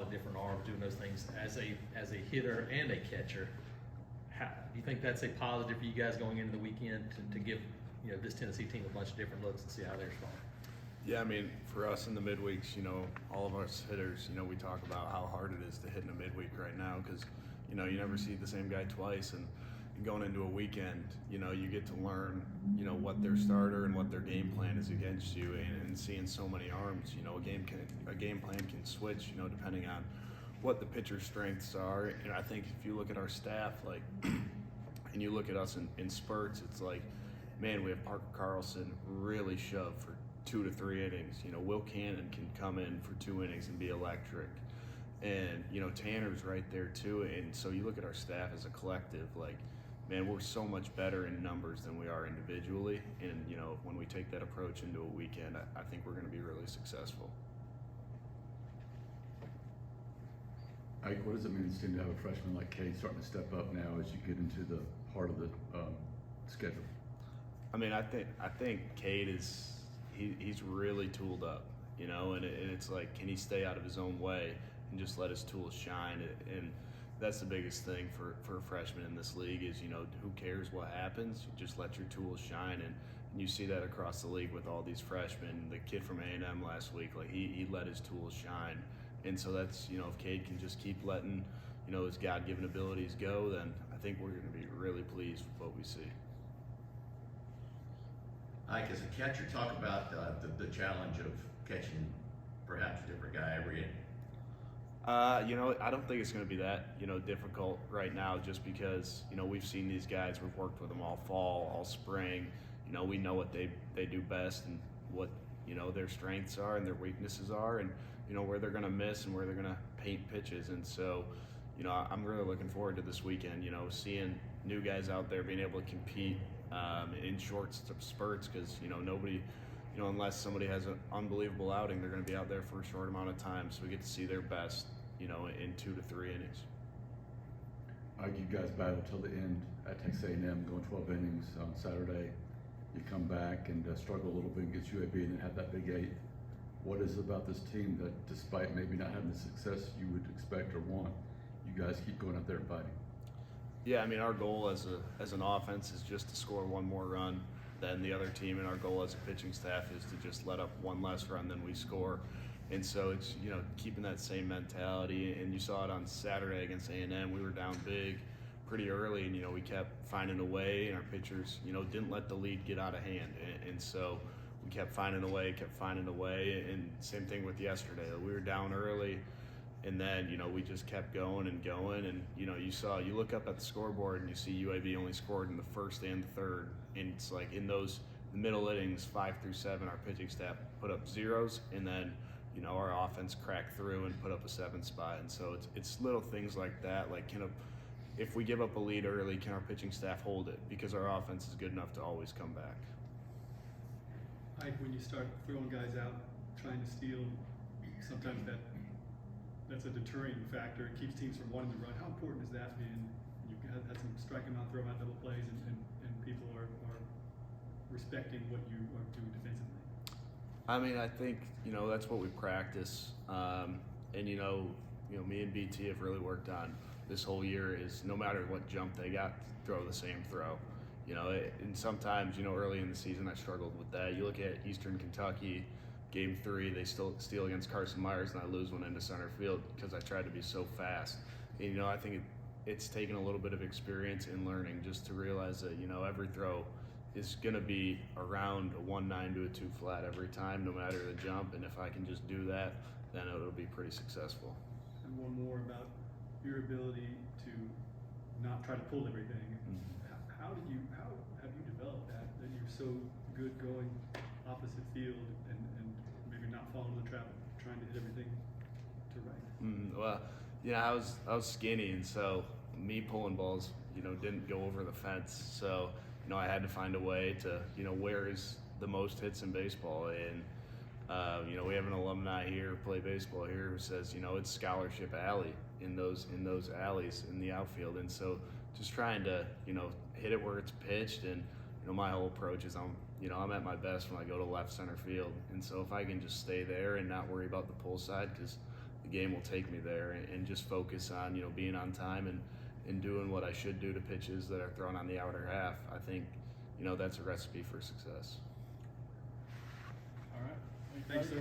of different arms doing those things as a hitter and a catcher. Do you think that's a positive for you guys going into the weekend to give this Tennessee team a bunch of different looks and see how they respond? Yeah, I mean, for us in the midweeks, all of us hitters, we talk about how hard it is to hit in a midweek right now because, you never see the same guy twice. And going into a weekend, you get to learn, what their starter and what their game plan is against you. And seeing so many arms, a game plan can switch, depending on what the pitcher's strengths are. And I think if you look at our staff, like, and you look at us in spurts, it's like, man, we have Parker Carlson really shove for 2 to 3 innings. Will Cannon can come in for 2 innings and be electric. And, Tanner's right there too. And so you look at our staff as a collective, like, man, we're so much better in numbers than we are individually. And, when we take that approach into a weekend, I think we're going to be really successful. Ike, what does it mean to have a freshman like Cade starting to step up now as you get into the heart of the schedule? I mean, I think Cade he's really tooled up, and it's like, can he stay out of his own way and just let his tools shine? And that's the biggest thing for a freshman in this league is, who cares what happens? You just let your tools shine, and you see that across the league with all these freshmen. The kid from A&M last week, like he let his tools shine. And so that's, if Cade can just keep letting, his God-given abilities go, then I think we're going to be really pleased with what we see. Ike, as a catcher, talk about the challenge of catching perhaps a different guy every inning. I don't think it's going to be that, difficult right now just because, we've seen these guys, we've worked with them all fall, all spring. We know what they do best and what, their strengths are and their weaknesses are and, where they're going to miss and where they're going to paint pitches. And so, I'm really looking forward to this weekend, seeing new guys out there being able to compete in short spurts because, nobody, unless somebody has an unbelievable outing, they're going to be out there for a short amount of time. So we get to see their best, in 2 to 3 innings. You guys battle till the end at Texas A&M, going 12 innings on Saturday. You come back and struggle a little bit against UAB and then have that big 8. What is it about this team that, despite maybe not having the success you would expect or want, you guys keep going out there and fighting? Yeah, I mean, our goal as an offense is just to score one more run than the other team, and our goal as a pitching staff is to just let up one less run than we score. And so it's, keeping that same mentality. And you saw it on Saturday against A&M. We were down big pretty early, and, we kept finding a way, and our pitchers, didn't let the lead get out of hand. And so we kept finding a way. And same thing with yesterday. We were down early, and then, we just kept going. And, you look up at the scoreboard and you see UAB only scored in the first and the third. And it's like in those middle innings, 5 through 7, our pitching staff put up zeros, and then, our offense cracked through and put up a 7 spot. And so it's little things like that. Like, if we give up a lead early, can our pitching staff hold it? Because our offense is good enough to always come back. Ike, when you start throwing guys out, trying to steal, sometimes that's a deterring factor. It keeps teams from wanting to run. How important is that being? You've had some strike them out, throw them out double plays, and people are respecting what you are doing defensively. I mean, I think, that's what we practice. And, me and BT have really worked on this whole year is no matter what jump they got, throw the same throw. And sometimes, early in the season I struggled with that. You look at Eastern Kentucky, Game 3, they still steal against Carson Myers and I lose one into center field because I tried to be so fast. And, I think it's taken a little bit of experience and learning just to realize that, every throw is going to be around a 1-9 to a 2 flat every time, no matter the jump. And if I can just do that, then it'll be pretty successful. And one more about your ability to not try to pull everything. Mm-hmm. How have you developed that you're so good going opposite field and maybe not following the trap, trying to hit everything to right? Well, I was skinny, and so me pulling balls, didn't go over the fence. So, I had to find a way to, where is the most hits in baseball. And, we have an alumni here, play baseball here, who says, it's Scholarship Alley in those alleys in the outfield. And so just trying to, hit it where it's pitched. And, my whole approach is I'm at my best when I go to left center field. And so if I can just stay there and not worry about the pull side, because the game will take me there, and just focus on, you know, being on time and doing what I should do to pitches that are thrown on the outer half. I think, you know, that's a recipe for success. All right. Thanks, sir.